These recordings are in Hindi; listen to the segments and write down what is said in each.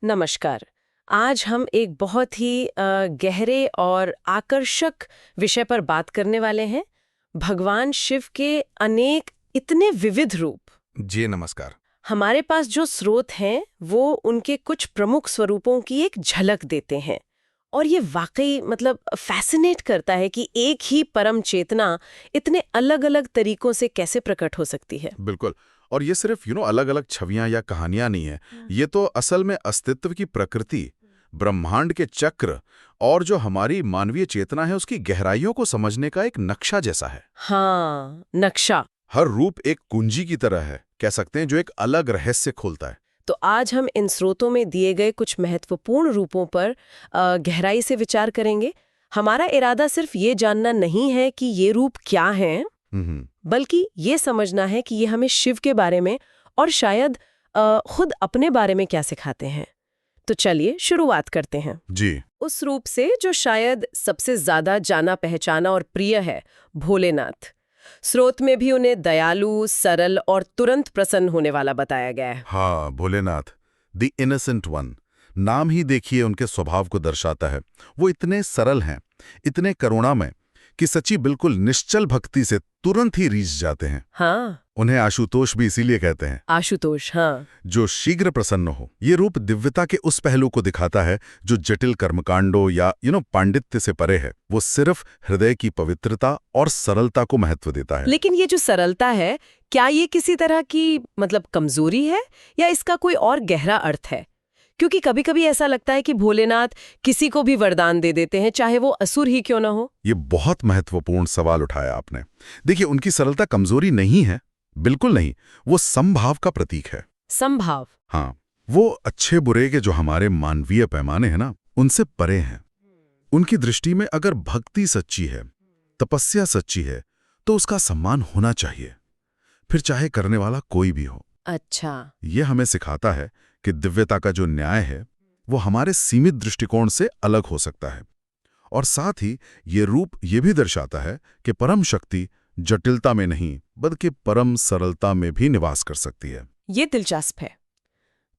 नमस्कार। आज हम एक बहुत ही गहरे और आकर्षक विषय पर बात करने वाले हैं। भगवान शिव के अनेक इतने विविध रूप। जी नमस्कार। हमारे पास जो स्रोत हैं वो उनके कुछ प्रमुख स्वरूपों की एक झलक देते हैं। और ये वाकई फैसिनेट करता है कि एक ही परम चेतना इतने अलग-अलग तरीकों से कैसे प्रकट हो सकती है। बिल्कुल। और ये सिर्फ अलग-अलग छवियां या कहानियां नहीं है। ये तो असल में अस्तित्व की प्रकृति, ब्रह्मांड के चक्र और जो हमारी मानवीय चेतना है उसकी गहराइयों को समझने का एक नक्शा जैसा है। हाँ, नक्शा। हर रूप एक कुंजी की तरह है, कह सकते हैं, जो एक अलग रहस्य खोलता है। तो आज हम इन स्रोतों में दिए गए कुछ महत्वपूर्ण रूपों पर गहराई से विचार करेंगे। हमारा इरादा सिर्फ ये जानना नहीं है कि ये रूप क्या हैं, बल्कि ये समझना है कि ये हमें शिव के बारे में और शायद खुद अपने बारे में क्या सिखाते हैं। तो चलिए शुरुआत करते हैं जी। उस रूप से जो शायद सबसे ज्यादा जाना पहचाना और प्रिय है, भोलेनाथ। स्रोत में भी उन्हें दयालु, सरल और तुरंत प्रसन्न होने वाला बताया गया है। हाँ, भोलेनाथ, द इनोसेंट वन। नाम ही देखिए उनके स्वभाव को दर्शाता है। वो इतने सरल हैं, इतने करुणामय कि सच्ची बिल्कुल निश्चल भक्ति से तुरंत ही रीझ जाते हैं। हाँ, उन्हें आशुतोष भी इसीलिए कहते हैं, आशुतोष। हाँ, जो शीघ्र प्रसन्न हो। ये रूप दिव्यता के उस पहलू को दिखाता है जो जटिल कर्मकांडों या पांडित्य से परे है। वो सिर्फ हृदय की पवित्रता और सरलता को महत्व देता है। लेकिन ये जो सरलता है, क्या ये किसी तरह की कमजोरी है या इसका कोई और गहरा अर्थ है? क्योंकि कभी-कभी ऐसा लगता है कि भोलेनाथ किसी को भी वरदान दे देते हैं, चाहे वो असुर ही क्यों ना हो। ये बहुत महत्वपूर्ण सवाल उठाया आपने। देखिए, उनकी सरलता कमजोरी नहीं है, बिल्कुल नहीं। वो समभाव का प्रतीक है। संभाव। हाँ, वो अच्छे बुरे के जो हमारे मानवीय पैमाने हैं ना, उनसे परे हैं। उनकी दृष्टि में अगर भक्ति सच्ची है, तपस्या सच्ची है, तो उसका सम्मान होना चाहिए, फिर चाहे करने वाला कोई भी हो। अच्छा। ये हमें सिखाता है कि दिव्यता का जो न्याय है वो हमारे सीमित दृष्टिकोण से अलग हो सकता है। और साथ ही ये रूप ये भी दर्शाता है कि परम शक्ति जटिलता में नहीं बल्कि परम सरलता में भी निवास कर सकती है। ये दिलचस्प है।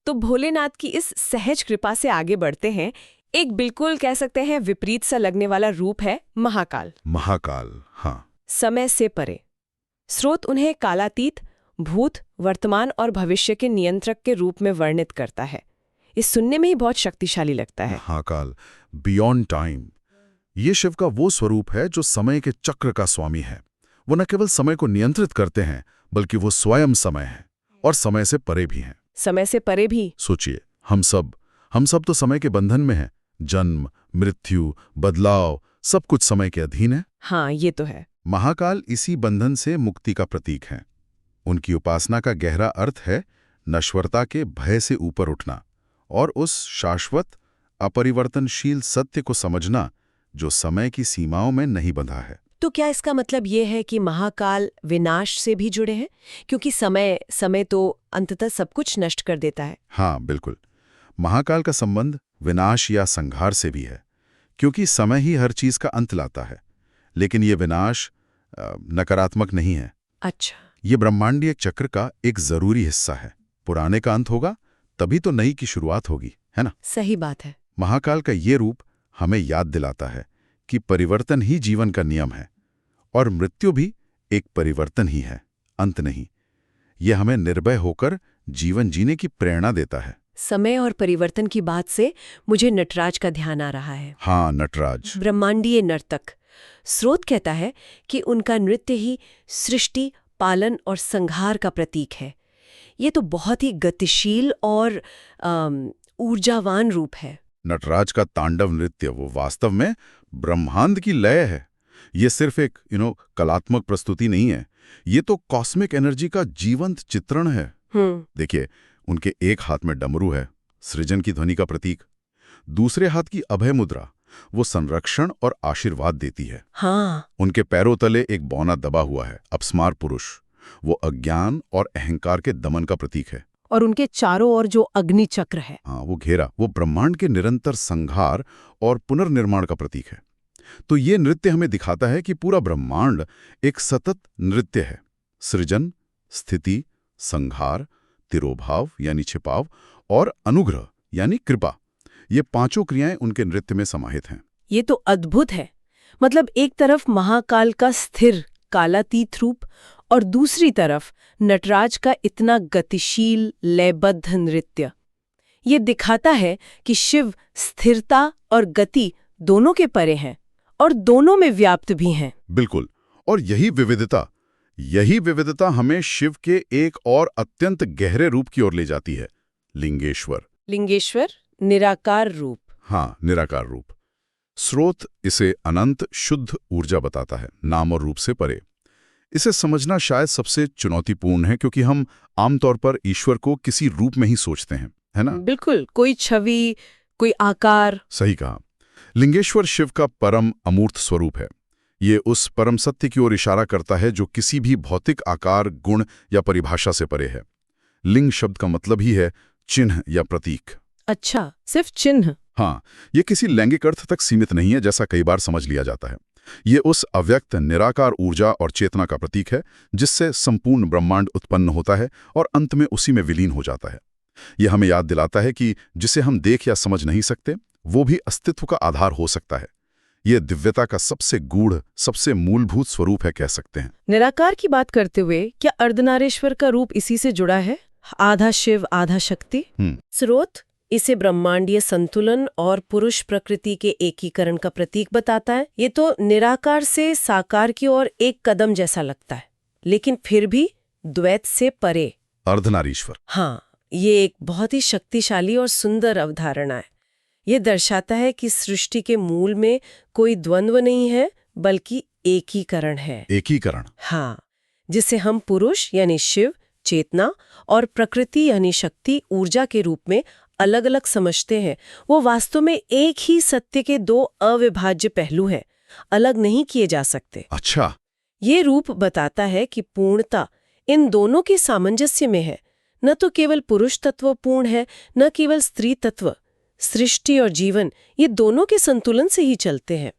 तो भोलेनाथ की इस सहज कृपा से आगे बढ़ते हैं। एक बिल्कुल कह सकते हैं विपरीत सा लगने वाला रूप है महाकाल। महाकाल, हाँ। समय से परे। स्रोत उन्हें कालातीत, भूत, वर्तमान और भविष्य के नियंत्रक के रूप में वर्णित करता है। इस सुनने में ही बहुत शक्तिशाली लगता है। Mahakal, beyond time. ये शिव का वो स्वरूप है जो समय के चक्र का स्वामी है। वो न केवल समय को नियंत्रित करते हैं बल्कि वो स्वयं समय है और समय से परे भी हैं। समय से परे भी। सोचिए, हम सब तो समय के बंधन में हैं। जन्म, मृत्यु, बदलाव, सब कुछ समय के अधीन है। हाँ, ये तो है। महाकाल इसी बंधन से मुक्ति का प्रतीक है। उनकी उपासना का गहरा अर्थ है नश्वरता के भय से ऊपर उठना और उस शाश्वत, अपरिवर्तनशील सत्य को समझना जो समय की सीमाओं में नहीं बंधा है। तो क्या इसका मतलब ये है कि महाकाल विनाश से भी जुड़े हैं? क्योंकि समय तो अंततः सब कुछ नष्ट कर देता है। हाँ, बिल्कुल। महाकाल का संबंध विनाश या संहार से भी है, क्योंकि समय ही हर चीज का अंत लाता है। लेकिन ये विनाश नकारात्मक नहीं है। अच्छा। ये ब्रह्मांडीय चक्र का एक जरूरी हिस्सा है। पुराने का अंत होगा तभी तो नई की शुरुआत होगी, है ना? सही बात है। महाकाल का ये रूप हमें याद दिलाता है कि परिवर्तन ही जीवन का नियम है और मृत्यु भी एक परिवर्तन ही है, अंत नहीं। यह हमें निर्भय होकर जीवन जीने की प्रेरणा देता है। समय और परिवर्तन की बात से मुझे नटराज का ध्यान आ रहा है। हाँ, नटराज। ब्रह्मांडीय नर्तक। स्रोत कहता है कि उनका नृत्य ही सृष्टि, पालन और संहार का प्रतीक है। ये तो बहुत ही गतिशील और ऊर्जावान रूप है। नटराज का तांडव नृत्य वो वास्तव में ब्रह्मांड की लय है। ये सिर्फ एक कलात्मक प्रस्तुति नहीं है, ये तो कॉस्मिक एनर्जी का जीवंत चित्रण है। देखिए, उनके एक हाथ में डमरू है, सृजन की ध्वनि का प्रतीक। दूसरे हाथ की अभय मुद्रा, वो संरक्षण और आशीर्वाद देती है। हाँ। उनके पैरों तले एक बौना दबा हुआ है, अपस्मार पुरुष। वो अज्ञान और अहंकार के दमन का प्रतीक है। और उनके चारों ओर जो अग्नि चक्र है, हाँ, वो घेरा, वो ब्रह्मांड के निरंतर संहार और पुनर्निर्माण का प्रतीक है। तो ये नृत्य हमें दिखाता है कि पूरा ब्रह्मांड एक सतत नृत्य है। सृजन, स्थिति, संहार, तिरोभाव यानी छिपाव और अनुग्रह यानी कृपा। ये पांचों क्रियाएं उनके नृत्य में समाहित हैं। ये तो अद्भुत है। मतलब एक तरफ महाकाल का स्थिर कालातीत रूप और दूसरी तरफ नटराज का इतना गतिशील लयबद्ध नृत्य। ये दिखाता है कि शिव स्थिरता और गति दोनों के परे हैं और दोनों में व्याप्त भी हैं। बिल्कुल। और यही विविधता हमें शिव के एक और अत्यंत गहरे रूप की ओर ले जाती है, लिंगेश्वर। लिंगेश्वर निराकार रूप। हाँ, निराकार रूप। स्रोत इसे अनंत शुद्ध ऊर्जा बताता है, नाम और रूप से परे। इसे समझना शायद सबसे चुनौतीपूर्ण है, क्योंकि हम आमतौर पर ईश्वर को किसी रूप में ही सोचते हैं, है ना? बिल्कुल, कोई छवि, कोई आकार। सही कहा। लिंगेश्वर शिव का परम अमूर्त स्वरूप है। ये उस परम सत्य की ओर इशारा करता है जो किसी भी भौतिक आकार, गुण या परिभाषा से परे है। लिंग शब्द का मतलब ही है चिन्ह या प्रतीक। अच्छा, सिर्फ चिन्ह? हाँ, ये किसी लैंगिक अर्थ तक सीमित नहीं है, जैसा कई बार समझ लिया जाता है। ये उस अव्यक्त निराकार ऊर्जा और चेतना का प्रतीक है जिससे संपूर्ण ब्रह्मांड उत्पन्न होता है और अंत में उसी में विलीन हो जाता है। ये हमें याद दिलाता है कि जिसे हम देख या समझ नहीं सकते, वो भी अस्तित्व का आधार हो सकता है। ये दिव्यता का सबसे गूढ़, सबसे मूलभूत स्वरूप है, कह सकते हैं। निराकार की बात करते हुए क्या अर्धनारीश्वर का रूप इसी से जुड़ा है? आधा शिव आधा शक्ति। स्रोत इसे ब्रह्मांडीय संतुलन और पुरुष प्रकृति के एकीकरण का प्रतीक बताता है। ये तो निराकार से साकार की ओर एक कदम जैसा लगता है, लेकिन फिर भी द्वैत से परे। अर्धनारीश्वर। हाँ, ये एक बहुत ही शक्तिशाली और सुंदर अवधारणा है। ये दर्शाता है कि सृष्टि के मूल में कोई द्वंद्व नहीं है, बल्कि एकीकरण है। एकीकरण। हाँ, जिसे हम पुरुष यानी शिव, चेतना और प्रकृति यानी शक्ति, ऊर्जा के रूप में अलग अलग समझते हैं, वो वास्तव में एक ही सत्य के दो अविभाज्य पहलू हैं, अलग नहीं किए जा सकते। अच्छा। ये रूप बताता है कि पूर्णता इन दोनों के सामंजस्य में है। न तो केवल पुरुष तत्व पूर्ण है, न केवल स्त्री तत्व। सृष्टि और जीवन ये दोनों के संतुलन से ही चलते हैं।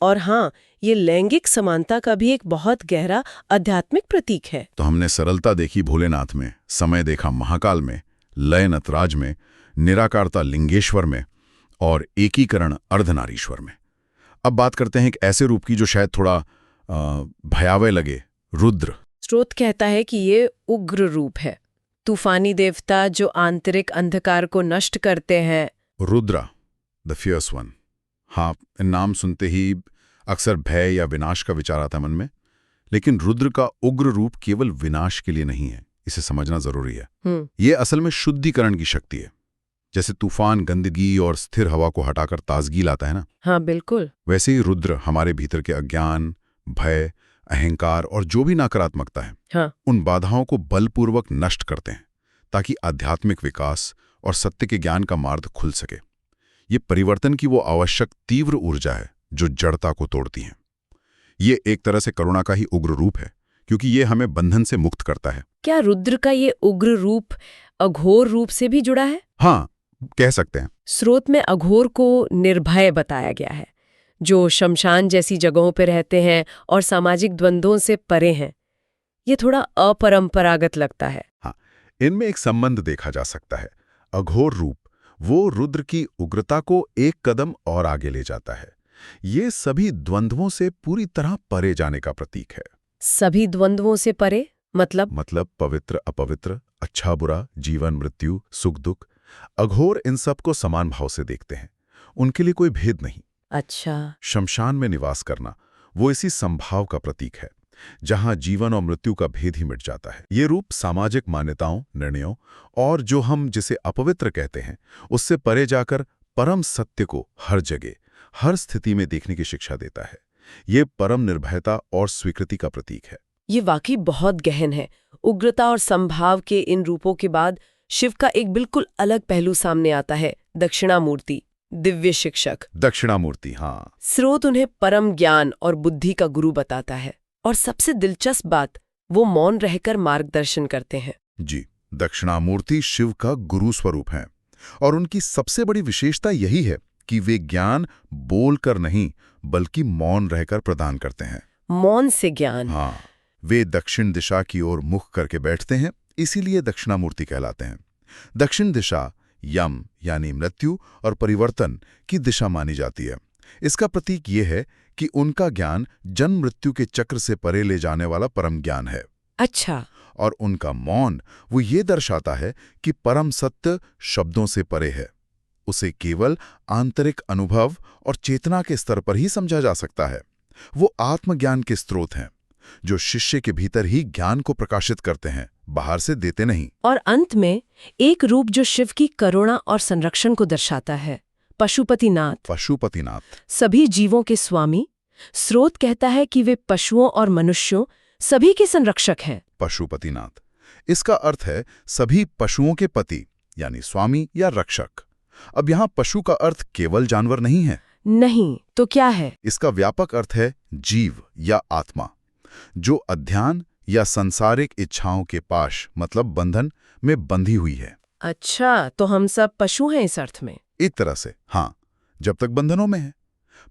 और हाँ, ये लैंगिक समानता का भी एक बहुत गहरा आध्यात्मिक प्रतीक है। तो हमने सरलता देखी भोलेनाथ में, समय देखा महाकाल में, लय नटराज में, निराकारता लिंगेश्वर में और एकीकरण अर्धनारीश्वर में। अब बात करते हैं एक ऐसे रूप की जो शायद थोड़ा भयावह लगे, रुद्र। स्रोत कहता है कि ये उग्र रूप है, तूफानी देवता जो आंतरिक अंधकार को नष्ट करते हैं। Rudra, the fierce one. हाँ, नाम सुनते ही अक्सर भय या विनाश का विचार आता मन में, लेकिन रुद्र का उग्र रूप केवल विनाश के लिए नहीं है, इसे समझना जरूरी है। ये असल में शुद्धिकरण की शक्ति है। जैसे तूफान गंदगी और स्थिर हवा को हटाकर ताजगी लाता है ना। हाँ बिल्कुल। वैसे ही रुद्र हमारे भीतर के अज्ञान, भय, अहंकार और जो भी नकारात्मकता है, हाँ, उन बाधाओं को बलपूर्वक नष्ट करते हैं, ताकि आध्यात्मिक विकास और सत्य के ज्ञान का मार्ग खुल सके। ये परिवर्तन की वो आवश्यक तीव्र ऊर्जा है जो जड़ता को तोड़ती है। ये एक तरह से करुणा का ही उग्र रूप है, क्योंकि ये हमें बंधन से मुक्त करता है। क्या रुद्र का ये उग्र रूप अघोर रूप से भी जुड़ा है? हाँ, कह सकते हैं। स्रोत में अघोर को निर्भय बताया गया है, जो शमशान जैसी जगहों पर रहते हैं और सामाजिक द्वंद्वों से परे हैं। ये थोड़ा अपरंपरागत लगता है। हाँ, इनमें एक संबंध देखा जा सकता है। अघोर रूप वो रुद्र की उग्रता को एक कदम और आगे ले जाता है। ये सभी द्वंद्वों से पूरी तरह परे जाने का प्रतीक है। सभी द्वंद्वों से परे मतलब पवित्र अपवित्र, अच्छा बुरा, जीवन मृत्यु, सुख दुख। अघोर इन सब को समान भाव से देखते हैं, उनके लिए कोई भेद नहीं। अच्छा। शमशान में निवास करना वो इसी संभाव का प्रतीक है, जहां जीवन और मृत्यु का भेद ही मिट जाता है। ये रूप सामाजिक मान्यताओं, निर्णयों और जो हम जिसे अपवित्र कहते हैं, उससे परे जाकर परम सत्य को हर जगह, हर स्थिति में देखने की शिक्षा देता है। ये परम निर्भयता और स्वीकृति का प्रतीक है। ये वाकई बहुत गहन है। उग्रता और संभाव के इन रूपों के बाद शिव का एक बिल्कुल अलग पहलू सामने आता है, दक्षिणामूर्ति, दिव्य शिक्षक। दक्षिणामूर्ति, हाँ। स्रोत उन्हें परम ज्ञान और बुद्धि का गुरु बताता है, और सबसे दिलचस्प बात, वो मौन रहकर मार्गदर्शन करते हैं। जी, दक्षिणामूर्ति शिव का गुरु स्वरूप हैं, और उनकी सबसे बड़ी विशेषता यही है कि वे ज्ञान बोलकर नहीं बल्कि मौन रहकर प्रदान करते हैं। मौन से ज्ञान। हाँ, वे दक्षिण दिशा की ओर मुख करके बैठते हैं, इसीलिए दक्षिणामूर्ति कहलाते हैं। दक्षिण दिशा यम यानी मृत्यु और परिवर्तन की दिशा मानी जाती है। इसका प्रतीक ये है कि उनका ज्ञान जन्म मृत्यु के चक्र से परे ले जाने वाला परम ज्ञान है। अच्छा। और उनका मौन वो ये दर्शाता है कि परम सत्य शब्दों से परे है। उसे केवल आंतरिक अनुभव और चेतना के स्तर पर ही समझा जा सकता है। वो आत्मज्ञान के स्रोत हैं, जो शिष्य के भीतर ही ज्ञान को प्रकाशित करते हैं, बाहर से देते नहीं। और अंत में एक रूप जो शिव की करुणा और संरक्षण को दर्शाता है, पशुपतिनाथ। पशुपतिनाथ सभी जीवों के स्वामी। स्रोत कहता है कि वे पशुओं और मनुष्यों सभी के संरक्षक हैं। पशुपतिनाथ, इसका अर्थ है सभी पशुओं के पति, यानी स्वामी या रक्षक। अब यहाँ पशु का अर्थ केवल जानवर नहीं है। नहीं तो क्या है? इसका व्यापक अर्थ है जीव या आत्मा, जो अध्यात्म या सांसारिक इच्छाओं के पाश मतलब बंधन में बंधी हुई है। अच्छा, तो हम सब पशु हैं इस अर्थ में? एक तरह से हाँ, जब तक बंधनों में है।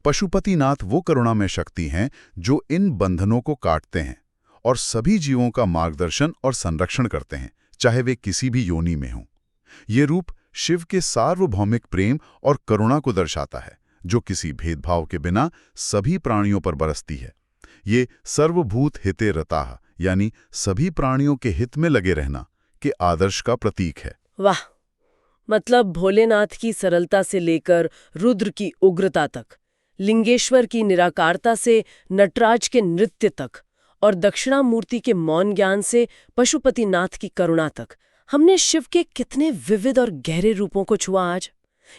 पशुपतिनाथ वो करुणामय शक्ति हैं जो इन बंधनों को काटते हैं और सभी जीवों का मार्गदर्शन और संरक्षण करते हैं, चाहे वे किसी भी योनि में हों। ये रूप शिव के सार्वभौमिक प्रेम और करुणा को दर्शाता है, जो किसी भेदभाव के बिना सभी प्राणियों पर बरसती है। ये सर्वभूत हिते रताः यानी सभी प्राणियों के हित में लगे रहना के आदर्श का प्रतीक है। वाह, मतलब भोलेनाथ की सरलता से लेकर रुद्र की उग्रता तक, लिंगेश्वर की निराकारता से नटराज के नृत्य तक और दक्षिणामूर्ति के मौन ज्ञान से पशुपतिनाथ की करुणा तक, हमने शिव के कितने विविध और गहरे रूपों को छुआ आज।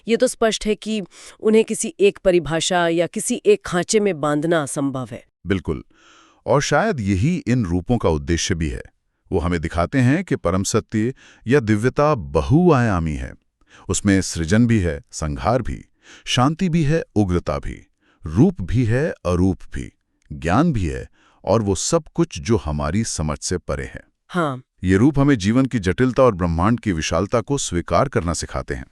ये तो स्पष्ट है कि उन्हें किसी एक परिभाषा या किसी एक खांचे में बांधना असंभव है। बिल्कुल, और शायद यही इन रूपों का उद्देश्य भी है। वो हमें दिखाते हैं कि परम सत्य या दिव्यता बहुआयामी है। उसमें सृजन भी है, संहार भी, शांति भी है, उग्रता भी, रूप भी है, अरूप भी, ज्ञान भी है, और वो सब कुछ जो हमारी समझ से परे है। हाँ, ये रूप हमें जीवन की जटिलता और ब्रह्मांड की विशालता को स्वीकार करना सिखाते हैं।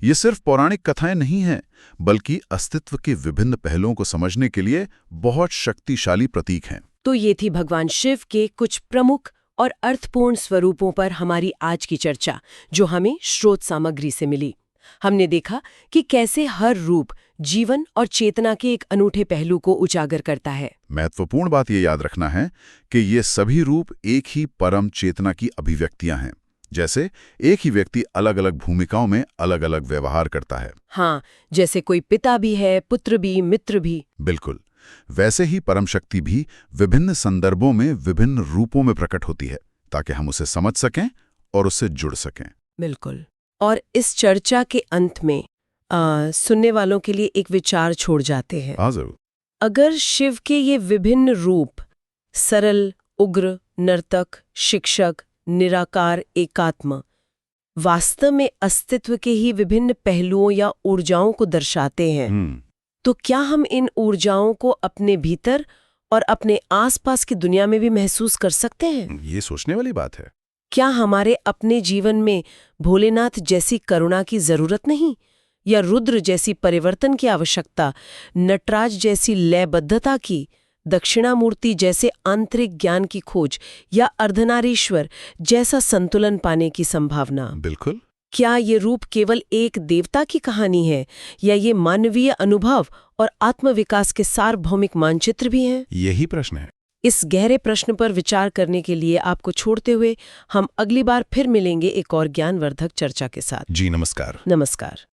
ये सिर्फ पौराणिक कथाएं नहीं हैं, बल्कि अस्तित्व के विभिन्न पहलुओं को समझने के लिए बहुत शक्तिशाली प्रतीक हैं। तो ये थी भगवान शिव के कुछ प्रमुख और अर्थपूर्ण स्वरूपों पर हमारी आज की चर्चा, जो हमें स्रोत सामग्री से मिली। हमने देखा कि कैसे हर रूप जीवन और चेतना के एक अनूठे पहलू को उजागर करता है। महत्वपूर्ण बात ये याद रखना है कि ये सभी रूप एक ही परम चेतना की अभिव्यक्तियां हैं। जैसे एक ही व्यक्ति अलग अलग भूमिकाओं में अलग अलग व्यवहार करता है। हाँ, जैसे कोई पिता भी है, पुत्र भी, मित्र भी। बिल्कुल, वैसे ही परम शक्ति भी विभिन्न संदर्भों में विभिन्न रूपों में प्रकट होती है, ताकि हम उसे समझ सकें और उससे जुड़ सकें। बिल्कुल। और इस चर्चा के अंत में सुनने वालों के लिए एक विचार छोड़ जाते हैं। हाँ, जरूर। अगर शिव के ये विभिन्न रूप, सरल, उग्र, नर्तक, शिक्षक, निराकार, एकात्म, वास्तव में अस्तित्व के ही विभिन्न पहलुओं या ऊर्जाओं को दर्शाते हैं, तो क्या हम इन ऊर्जाओं को अपने भीतर और अपने आसपास की दुनिया में भी महसूस कर सकते हैं? ये सोचने वाली बात है। क्या हमारे अपने जीवन में भोलेनाथ जैसी करुणा की जरूरत नहीं, या रुद्र जैसी परिवर्तन की आवश्यकता, नटराज जैसी लयबद्धता की, दक्षिणामूर्ति जैसे आंतरिक ज्ञान की खोज, या अर्धनारीश्वर जैसा संतुलन पाने की संभावना? बिल्कुल। क्या ये रूप केवल एक देवता की कहानी है, या ये मानवीय अनुभव और आत्मविकास के सार्वभौमिक मानचित्र भी हैं? यही प्रश्न है। इस गहरे प्रश्न पर विचार करने के लिए आपको छोड़ते हुए हम अगली बार फिर मिलेंगे एक और ज्ञानवर्धक चर्चा के साथ। जी नमस्कार। नमस्कार।